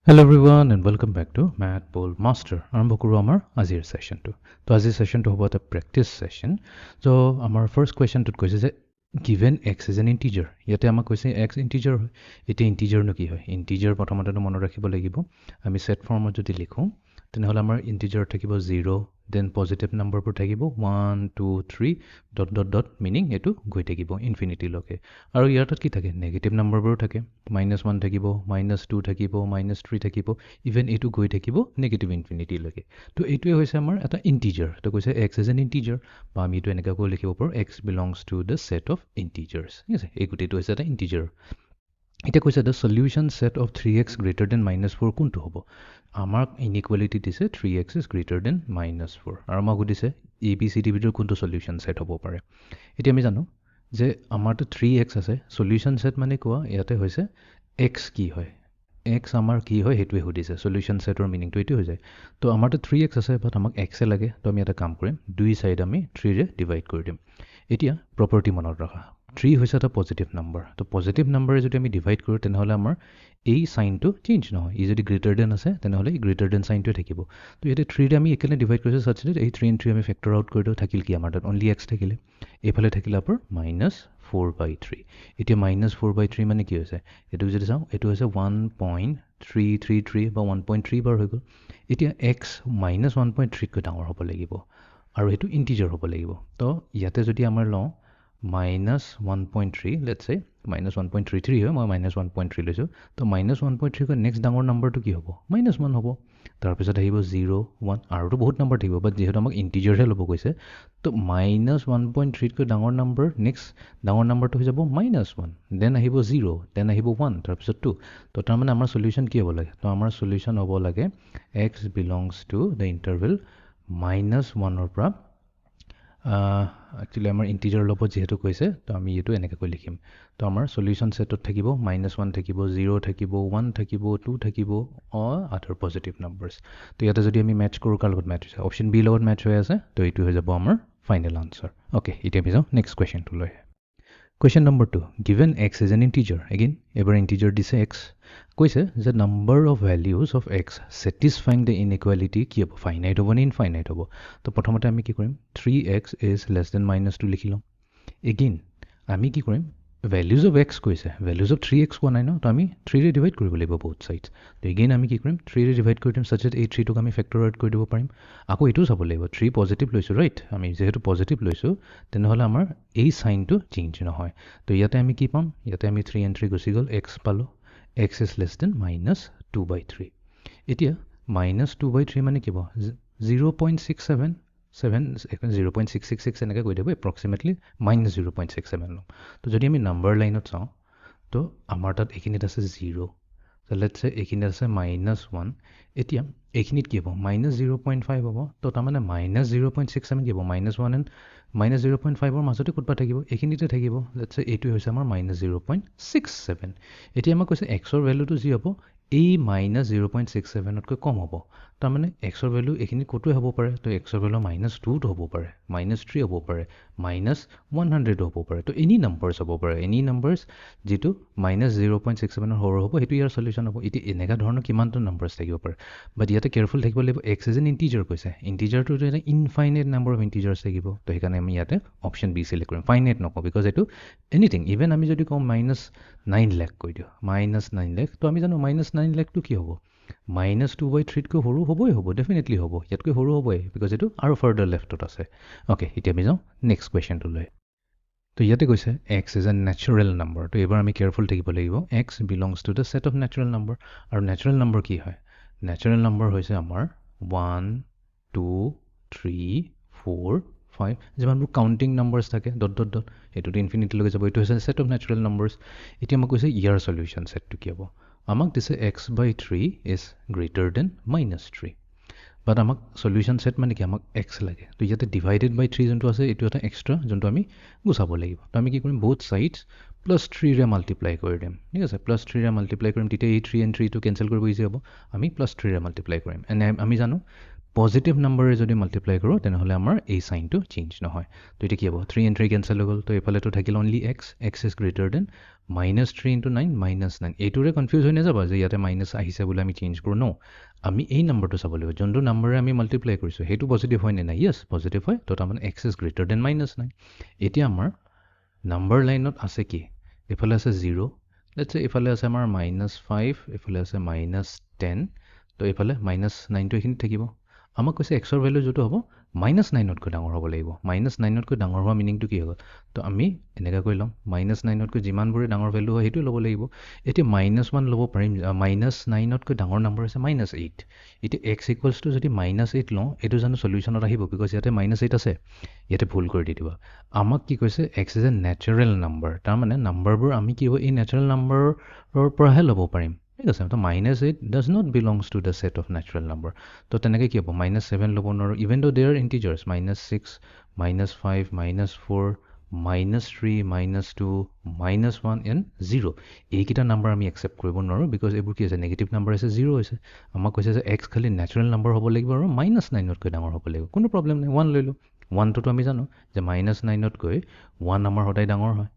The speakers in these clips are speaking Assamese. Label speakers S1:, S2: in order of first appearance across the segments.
S1: Hello everyone and welcome back to Math Bowl Master. আৰম্ভ কৰোঁ আমাৰ আজিৰ সেশনটো। তো আজিৰ সেশনটো হ'ব এটা প্ৰেক্টিছ সেশন। So আমাৰ ফাৰ্ষ্ট কুৱেশ্যনটোত কৈছে যে given x is an integer. ইয়াতে আমাক কৈছে x integer হয়। এতিয়া ইন্টিজাৰনো কি হয়? ইন্টিজাৰ প্ৰথমতেতো মনত ৰাখিব লাগিব। আমি সেট ফৰ্মত যদি লিখোঁ তেনেহ'লে আমাৰ ইন্টিজাৰ থাকিব 0, দেন পজিটিভ নাম্বাৰবোৰ থাকিব 1 2 3 ডট ডট ডট মিনিং এইটো গৈ থাকিব ইনফিনিটিলৈকে। আৰু ইয়াত কি থাকে? নেগেটিভ নাম্বাৰবোৰো থাকে। -1 থাকিব, -2 থাকিব, -3 থাকিব, ইভেন এইটো গৈ থাকিব নেগেটিভ ইনফিনিটিলৈকে। তো এইটোৱে হৈছে আমাৰ এটা ইন্টিজাৰ। তো কৈছে x ইজ এন ইন্টিজাৰ, বা আমি এইটো এনেকৈ লিখিব পাৰোঁ x belongs to the set of integers. ঠিক আছে, এই গোটেইটো হৈছে এটা ইন্টিজাৰ। এতিয়া কৈছে the solution set of 3x greater than -4 কোনটো হ'ব? আমাক ইনইকুৱেলিটি দিছে 3x ইজ গ্ৰেটাৰ দেন -4, আৰু আমাক সুধিছে ABCD ভিতৰত কোনটো সলিউশ্যন ছেট হ'ব পাৰে। এতিয়া আমি জানো যে আমাৰতো 3x আছে, সলিউশ্যন ছেট মানে কোৱা ইয়াতে হৈছে x কি হয়, x আমাৰ কি হয় সেইটোৱে সুধিছে। সলিউশ্যন ছেটৰ মিনিংটো এইটো হৈ যায়। তো আমাৰতো 3x আছে, বাট আমাক x লাগে। তো আমি এটা কাম কৰিম, দুই চাইড আমি 3ৰে ডিভাইড কৰি দিম। এতিয়া প্ৰপাৰ্টি মনত ৰাখা, 3 হৈছে এটা পজিটিভ নাম্বাৰ। তো পজিটিভ নাম্বাৰে যদি আমি ডিভাইড কৰোঁ তেনেহ'লে আমাৰ এই চাইনটো চেঞ্জ নহয়। ই যদি গ্ৰেটাৰ দেন আছে তেনেহ'লে এই গ্ৰেটাৰ দেন চাইনটোৱে থাকিব। তো ইয়াতে 3ৰে আমি একেলগে ডিভাইড কৰিছোঁ চাচ ডেট এই 3 and 3 আমি ফেক্টৰ আউট কৰি দিওঁ। থাকিল কি আমাৰ তাত? অনলি x থাকিলে। এইফালে থাকিলে আপোনাৰ -4/3। এতিয়া -4/3 মানে কি হৈছে? এইটো যদি চাওঁ, এইটো হৈছে 1.333 বা 1.3 বাৰ হৈ গ'ল। এতিয়া x -1.3তকৈ ডাঙৰ হ'ব লাগিব, আৰু সেইটো ইন্টিজাৰ হ'ব লাগিব। তো ইয়াতে যদি আমাৰ লওঁ -1.3, লেটছ চে -1.33 হয়, মই -1.3 লৈছোঁ। তো -1.3কৈ নেক্সট ডাঙৰ নাম্বাৰটো কি হ'ব? -1 হ'ব। তাৰপিছত আহিব 0 1, আৰুতো বহুত নাম্বাৰ থাকিব, বাট যিহেতু আমাক ইন্টিজাৰহে ল'ব কৈছে, তো -1.3তকৈ ডাঙৰ নাম্বাৰ নেক্সট ডাঙৰ নাম্বাৰটো হৈ যাব -1, দেন আহিব 0, দেন আহিব 1, তাৰপিছত 2। তো তাৰমানে আমাৰ সলিউশ্যন কি হ'ব লাগে? তো আমাৰ সলিউশ্যন হ'ব লাগে x belongs to the interval -1ৰ পৰা একচুৱেলি আমাৰ ইন্টিজাৰ ল'ব যিহেতু কৈছে, তো আমি এইটো এনেকৈ লিখিম। তো আমাৰ সলিউশ্যন ছেটত থাকিব -1 থাকিব, 0 থাকিব, 1 থাকিব, 2 থাকিব, আদাৰ পজিটিভ নাম্বাৰ্ছ। তো ইয়াতে যদি আমি মেটচ কৰোঁ, কাৰ লগত মেটচ হৈছে? অপশ্যন বি লগত মেটচ হৈ আছে। তো এইটো হৈ যাব আমাৰ ফাইনেল আনচাৰ। অ'কে, এতিয়া আমি যাওঁ next কুৱেশ্যনটোলৈ। Question number 2. Given x is an integer. Again, এবাৰ integer দিছে x. কৈছে যে number of values of x satisfying the inequality কি হ'ব? Finite হ'ব নে infinite হ'ব? তো প্ৰথমতে আমি কি কৰিম? 3x is less than -2 লিখি ল'ম। Again, আমি কি কৰিম? ভেলিউজ অফ এক্স কৈছে, ভেলিউজ অফ 3x কোৱা নাই ন? তো আমি 3ৰে ডিভাইড কৰিব লাগিব বহুত ছাইডছ। তো এগেইন আমি কি কৰিম? 3ৰে ডিভাইড কৰি দিম, ছাচ এই 3টোক আমি ফেক্টৰ আউট কৰি দিব পাৰিম। আকৌ এইটোও চাব লাগিব, 3 পজিটিভ লৈছোঁ, ৰাইট? আমি যিহেতু পজিটিভ লৈছোঁ তেনেহ'লে আমাৰ এই চাইনটো চেঞ্জ নহয়। তো ইয়াতে আমি কি পাম? ইয়াতে আমি 3 and 3 গুচি গ'ল, এক্স পালোঁ। X is less than -2/3। এতিয়া -2/3 মানে কি হ'ব? 0.67 0.666 এনেকৈ কৈ দিব, এপ্ৰক্সিমেটলি -0.67 ল'ম। তো যদি আমি নাম্বাৰ লাইনত চাওঁ, তো আমাৰ তাত এইখিনিত আছে 0, তো লেটছ চে এইখিনিত আছে -1। এতিয়া এইখিনিত কি হ'ব? -0.5 হ'ব। তো তাৰমানে -0.67 কি হ'ব? -1 and -0.5ৰ মাজতে ক'ৰবাত থাকিব, এইখিনিতে থাকিব। লেটছ চে এইটোৱে হৈছে আমাৰ -0.67। এতিয়া আমাক কৈছে এক্সৰ ভেলুটো যি হ'ব এই -0.67তকৈ কম হ'ব। তাৰমানে এক্সৰ ভেলু এইখিনি ক'তোৱে হ'ব পাৰে। তো এক্সৰ ভেলু -2 হ'ব পাৰে, -3 হ'ব পাৰে, -100 হ'ব পাৰে। তো এনি নাম্বাৰ্ছ হ'ব পাৰে, এনি নাম্বাৰ্ছ যিটো -0.67ৰ সৰু হ'ব, সেইটো ইয়াৰ সলিউশ্যন হ'ব। এতিয়া এনেকুৱা ধৰণৰ কিমানটা নাম্বাৰ্ছ থাকিব পাৰে, বাট ইয়াতে কেয়াৰফুল থাকিব লাগিব। এক্স ইজ এন ইন্টিজাৰ কৈছে, ইন্টিজাৰটোতো এটা ইনফাইনাইট নাম্বাৰ অফ ইন্টিজাৰ্ছ থাকিব। তো সেইকাৰণে আমি ইয়াতে অপশ্যন বি চিলেক্ট কৰিম। ফাইনাইট নকওঁ, বিকজ এইটো এনিথিং, ইভেন আমি যদি কওঁ -9 লাখ কৈ দিওঁ, -9 লাখ, তো আমি জানো -9 লাখটো কি হ'ব? -2/3তকৈ সৰু হ'বই হ'ব, ডেফিনেটলি হ'ব, ইয়াতকৈ সৰু হ'বই, বিকজ এইটো আৰু ফাৰ্ডাৰ লেফ্টত আছে। অ'কে, এতিয়া আমি যাওঁ নেক্সট কুৱেশ্যনটোলৈ। তো ইয়াতে কৈছে x is a natural number. তো এইবাৰ আমি কেয়াৰফুল থাকিব লাগিব। x belongs to the set of natural number. আৰু নেচাৰেল নাম্বাৰ কি হয়? নেচাৰেল নাম্বাৰ হৈছে আমাৰ 1 2 3 4 5, যিমানবোৰ কাউণ্টিং নাম্বাৰ্ছ থাকে ডট ডট ডট, এইটোতো ইনফিনিটিলৈকে যাব। এইটো হৈছে ছেট অফ নেচাৰেল নাম্বাৰ্ছ। এতিয়া আমাক কৈছে ইয়াৰ সলিউশ্যন ছেটটো কি হ'ব? আমাক দিছে x/3 ইজ গ্ৰেটাৰ দেন -3, বাট আমাক সলিউশ্যন ছেট মানে কি? আমাক x লাগে। তো ইয়াতে ডিভাইডেড বাই 3 যোনটো আছে, এইটো এটা এক্সট্ৰা যোনটো আমি গুচাব লাগিব। তো আমি কি কৰিম? বহুত ছাইডছ +3ৰে মাল্টিপ্লাই কৰি দিম। ঠিক আছে, +3ৰে মাল্টিপ্লাই কৰিম, তেতিয়া এই 3 and 3টো কেঞ্চেল কৰিব ইজি হ'ব। আমি +3ৰে মাল্টিপ্লাই কৰিম। এনে আমি জানো পজিটিভ নাম্বাৰে যদি মাল্টিপ্লাই কৰোঁ তেনেহ'লে আমাৰ এই চাইনটো চেঞ্জ নহয়। তো এতিয়া কি হ'ব 3 and 3 কেঞ্চেল হৈ গ'ল। তো এইফালেতো থাকিল only x is greater than -3 × 9 -9 এইটোৰে কনফিউজ হৈ নাযাবা যে ইয়াতে মাইনাছ আহিছে বুলি আমি চেঞ্জ কৰোঁ। ন আমি এই নাম্বাৰটো চাব লাগিব যোনটো নাম্বাৰে আমি মাল্টিপ্লাই কৰিছোঁ সেইটো পজিটিভ হয় নে নাই। য়েছ পজিটিভ হয়। তো তাৰমানে এক্স ইজ গ্ৰেটাৰ দেন -9। এতিয়া আমাৰ নাম্বাৰ লাইনত আছে কি এইফালে আছে 0 লেটছ এইফালে আছে আমাৰ -5 এইফালে আছে -10 তো এইফালে -9টো এইখিনিত থাকিব। আমাক কৈছে এক্সৰ ভেলু যোনটো হ'ব -9তকৈ ডাঙৰ হ'ব লাগিব। -9তকৈ ডাঙৰ হোৱা মিনিংটো কি হৈ গ'ল। তো আমি এনেকৈ কৰি ল'ম -9তকৈ যিমানবোৰে ডাঙৰ ভেলু হয় সেইটোৱে ল'ব লাগিব। এতিয়া -1 ল'ব পাৰিম। -9তকৈ ডাঙৰ নাম্বাৰ আছে -8। এতিয়া এক্স ইকুৱেলছ টু যদি -8 লওঁ এইটো জানো চলিউশ্যনত আহিব বিকজ ইয়াতে -8 আছে। ইয়াতে ভুল কৰি দি দিবা। আমাক কি কৈছে x is a natural number. তাৰমানে নাম্বাৰবোৰ আমি কি হ'ব এই নেচাৰেল নাম্বাৰৰ পৰাহে ল'ব পাৰিম। ঠিক আছে। তো -8 does not belongs to the set of natural number. তো তেনেকৈ কি হ'ব -7 ল'ব নোৱাৰোঁ even though they are integers -6 -5 -4 -3 -2 -1 and 0 এইকেইটা নাম্বাৰ আমি একচেপ্ট কৰিব নোৱাৰোঁ বিকজ এইবোৰ কি আছে নেগেটিভ নাম্বাৰ আছে 0 হৈছে। আমাক কৈছে যে এক্স খালি নেচাৰেল নাম্বাৰ হ'ব লাগিব আৰু -9তকৈ ডাঙৰ হ'ব লাগিব। কোনো প্ৰব্লেম নাই 1 লৈ লওঁ। 1টোতো আমি জানো যে -9তকৈ 1 আমাৰ সদায় ডাঙৰ হয়।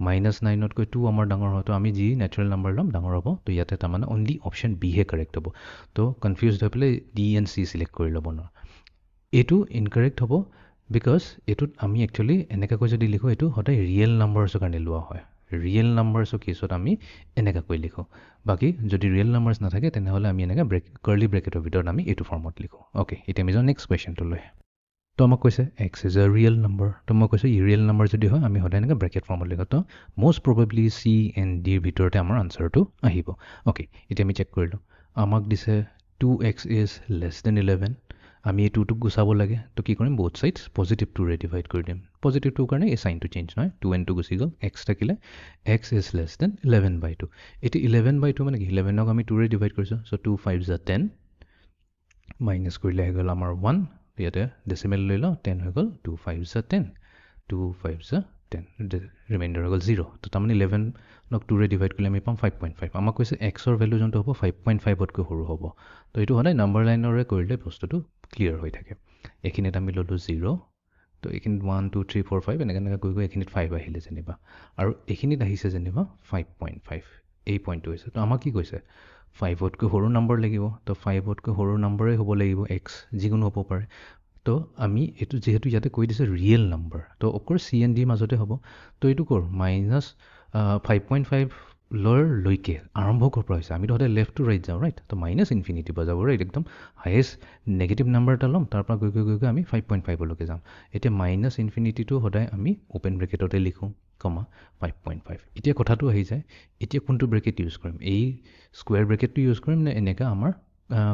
S1: -9তকৈ 2 আমাৰ ডাঙৰ হয়। তো আমি যি নেচাৰেল নাম্বাৰ ল'ম ডাঙৰ হ'ব। তো ইয়াতে তাৰমানে অনলি অপশ্যন বিহে কাৰেক্ট হ'ব। তো কনফিউজ হৈ পেলাই ডি এণ্ড চি চিলেক্ট কৰি ল'ব নোৱাৰোঁ। এইটো ইনকাৰেক্ট হ'ব বিকজ এইটোত আমি একচুৱেলি এনেকুৱাকৈ যদি লিখোঁ এইটো সদায় ৰিয়েল নাম্বাৰ্ছৰ কাৰণে লোৱা হয়। ৰিয়েল নাম্বাৰ্ছৰ কেছত আমি এনেকুৱাকৈ লিখোঁ। বাকী যদি ৰিয়েল নাম্বাৰ্ছ নাথাকে তেনেহ'লে আমি এনেকৈ কাৰ্লি ব্ৰেকেটৰ ভিতৰত আমি এইটো ফৰ্মত লিখোঁ। অ'কে এতিয়া আমি যাওঁ নেক্সট কুৱেশ্যনটো লৈ। তো আমাক কৈছে x is a real number. তো মই কৈছোঁ ই ৰিয়েল নাম্বাৰ যদি হয় আমি সদায় এনেকৈ ব্ৰেকেট ফৰ্মত লিখোঁ। তো মষ্ট প্ৰবেবলি চি এণ্ড ডিৰ ভিতৰতে আমাৰ আনচাৰটো আহিব। অ'কে এতিয়া আমি চেক কৰিলোঁ। আমাক দিছে 2x ইজ লেছ দেন 11। আমি এই 2টোক গুচাব লাগে। তো কি কৰিম both sides পজিটিভ 2ৰে ডিভাইড কৰি দিম। পজিটিভ 2ৰ কাৰণে এই চাইনটো চেঞ্জ নহয় 2 and 2 গুচি গ'ল। এক্স থাকিলে x ইজ লেছ দেন 11/2। এতিয়া 11/2 মানে কি 11ক আমি 2ৰে ডিভাইড কৰিছোঁ। চ' 2 5 = 10 মাইনাছ কৰিলে হৈ গ'ল আমাৰ 1। ইয়াতে ডেচিমেল লৈ লওঁ 10 হৈ গ'ল 2 5 = 10 2 5 = 10 ৰিমাইণ্ডাৰ হৈ গ'ল 0। তো তাৰমানে 11ক 2ৰে ডিভাইড কৰিলে আমি পাম 5.5। আমাক কৈছে এক্সৰ ভেলু যোনটো হ'ব 5.5তকৈ সৰু হ'ব। তো এইটো সদায় নাম্বাৰ লাইনৰে কৰিলে বস্তুটো ক্লিয়াৰ হৈ থাকে। এইখিনিত আমি ল'লোঁ 0। তো এইখিনিত 1 2 3 4 5 এনেকৈ গৈ এইখিনিত 5 আহিলে যেনিবা আৰু এইখিনিত আহিছে যেনিবা 5.5 এই পইণ্টটো হৈছে। তো আমাক কি কৈছে 5তকৈ সৰু নাম্বাৰ লাগিব। তো 5তকৈ সৰু নাম্বাৰেই হ'ব লাগিব এক্স যিকোনো হ'ব পাৰে। তো আমি এইটো যিহেতু ইয়াতে কৈ দিছে ৰিয়েল নাম্বাৰ তো অফক'ৰ্ছ চি এণ্ড ডিৰ মাজতে হ'ব। তো এইটো ক'ৰ -5.5 লৈকে আৰম্ভ ক'ৰ পৰা হৈছে আমিতো সদায় লেফ্ট টু ৰাইট যাওঁ ৰাইট। তো -ইনফিনিটিৰ পৰা যাব ৰাইট একদম হায়েষ্ট নেগেটিভ নাম্বাৰ এটা ল'ম তাৰ পৰা গৈ আমি 5.5লৈকে যাম। এতিয়া -ইনফিনিটিটো সদায় আমি অ'পেন ব্ৰেকেটতে লিখোঁ কমা 5.5। এতিয়া কথাটো আহি যায় এতিয়া কোনটো ব্ৰেকেট ইউজ কৰিম এই স্কুৱেৰ ব্ৰেকেটটো ইউজ কৰিম নে এনেকৈ আমাৰ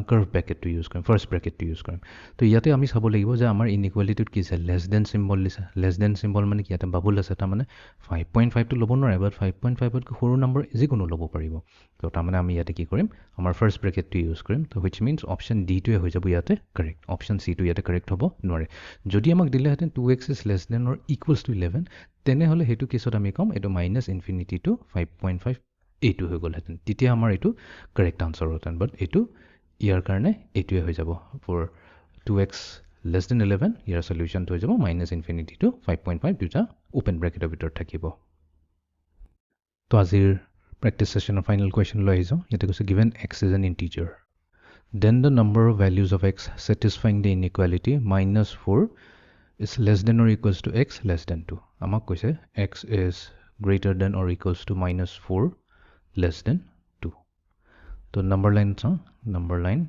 S1: কাৰ্ভ ব্ৰেকেটটো ইউজ কৰিম ফাৰ্ষ্ট ব্ৰেকেটটো ইউজ কৰিম। তো ইয়াতে আমি চাব লাগিব যে আমাৰ ইনইকুৱেলিটিত কি আছে লেছ দেন চিম্বল দিছে। লেছ দেন চিম্বল মানে কি ইয়াতে বাবুল আছে তাৰমানে 5.5টো ল'ব নোৱাৰে বাট 5.5তকৈ সৰু নম্বৰ যিকোনো ল'ব পাৰিব। তো তাৰমানে আমি ইয়াতে কি কৰিম আমাৰ ফাৰ্ষ্ট ব্ৰেকেটটো ইউজ কৰিম। তো হুইচ মিনছ অপশ্যন ডিটোৱে হৈ যাব ইয়াতে কাৰেক্ট। অপশ্যন চিটো ইয়াতে কাৰেক্ট হ'ব নোৱাৰে। যদি আমাক দিলেহেঁতেন 2x is less than or equals to 11 তেনেহ'লে সেইটো কেছত আমি ক'ম এইটো -ইনফিনিটি টু 5.5 এইটো হৈ গ'লহেঁতেন তেতিয়া আমাৰ এইটো কাৰেক্ট আনচাৰ হ'লহেঁতেন। বাট এইটো ইয়াৰ কাৰণে এইটোৱে হৈ যাব ফৰ 2x লেছ দেন 11 ইয়াৰ চলিউশ্যনটো হৈ যাব -ইনফিনিটি টু 5.5 দুটা অ'পেন ব্ৰেকেটৰ ভিতৰত থাকিব। তো আজিৰ প্ৰেক্টিছ ছেশ্যনৰ ফাইনেল কুৱেশ্যন লৈ আহিছোঁ। ইয়াতে কৈছে given x is an integer then the number of values of x satisfying the inequality -4 is less than or equals to x less than 2। আমাক কৈছে x is greater than or equals to -4 less than 2। তো নাম্বাৰ লাইন চাওঁ নাম্বাৰ লাইন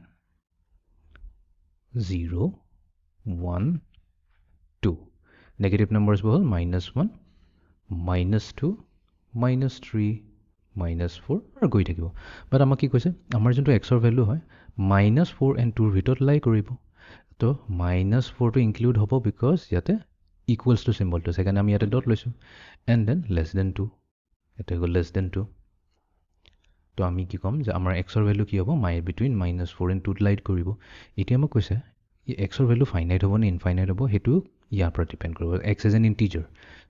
S1: 0 1 2 নেগেটিভ নাম্বাৰছবোৰ হ'ল -1 -2 -3 -4 আৰু গৈ থাকিব। বাট আমাক কি কৈছে আমাৰ যোনটো এক্সৰ ভেলু হয় -4 and 2ৰ ভিতৰত লাই কৰিব। তো -4টো ইনক্লুড হ'ব বিকজ ইয়াতে ইকুৱেলছ টু চিম্বলটো সেইকাৰণে আমি ইয়াতে ডট লৈছোঁ। এণ্ড দেন লেছ দেন 2 এটা হৈ গ'ল লেছ দেন 2। তো আমি কি ক'ম যে আমাৰ এক্সৰ ভেলু কি হ'ব বিটুইন -4 and 2ত লাইট কৰিব। এতিয়া মোক কৈছে এক্সৰ ভেলু ফাইনাইট হ'ব নে ইনফাইনাইট হ'ব সেইটো ইয়াৰ পৰা ডিপেণ্ড কৰিব। এক্স ইজ এন ইণ্টিজাৰ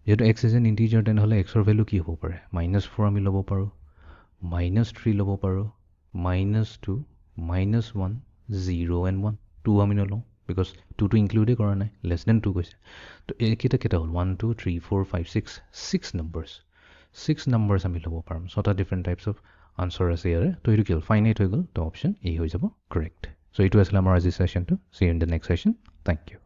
S1: যিহেতু এক্স ইজ এন ইণ্টিজাৰ তেনেহ'লে এক্সৰ ভেলু কি হ'ব পাৰে -4 আমি ল'ব পাৰোঁ -3 ল'ব পাৰোঁ -2 -1 0 and 1। 2 আমি নলওঁ বিকজ 2টো ইনক্লুডেই কৰা নাই লেছ দেন 2 কৈছে তো এইকেইটা কেইটা হ'ল 1 2 3 4 5 6 নাম্বাৰ্ছ আমি ল'ব পাৰিম 6টা ডিফাৰেণ্ট টাইপছ অফ আনচাৰ আছে ইয়াৰে তো এইটো কি হ'ল ফাইনাইট হৈ গ'ল তো অপশ্যন এ হৈ যাব কাৰেক্ট চ' এইটো আছিলে আমাৰ আজিৰ ছেশ্যনটো see in the next session thank U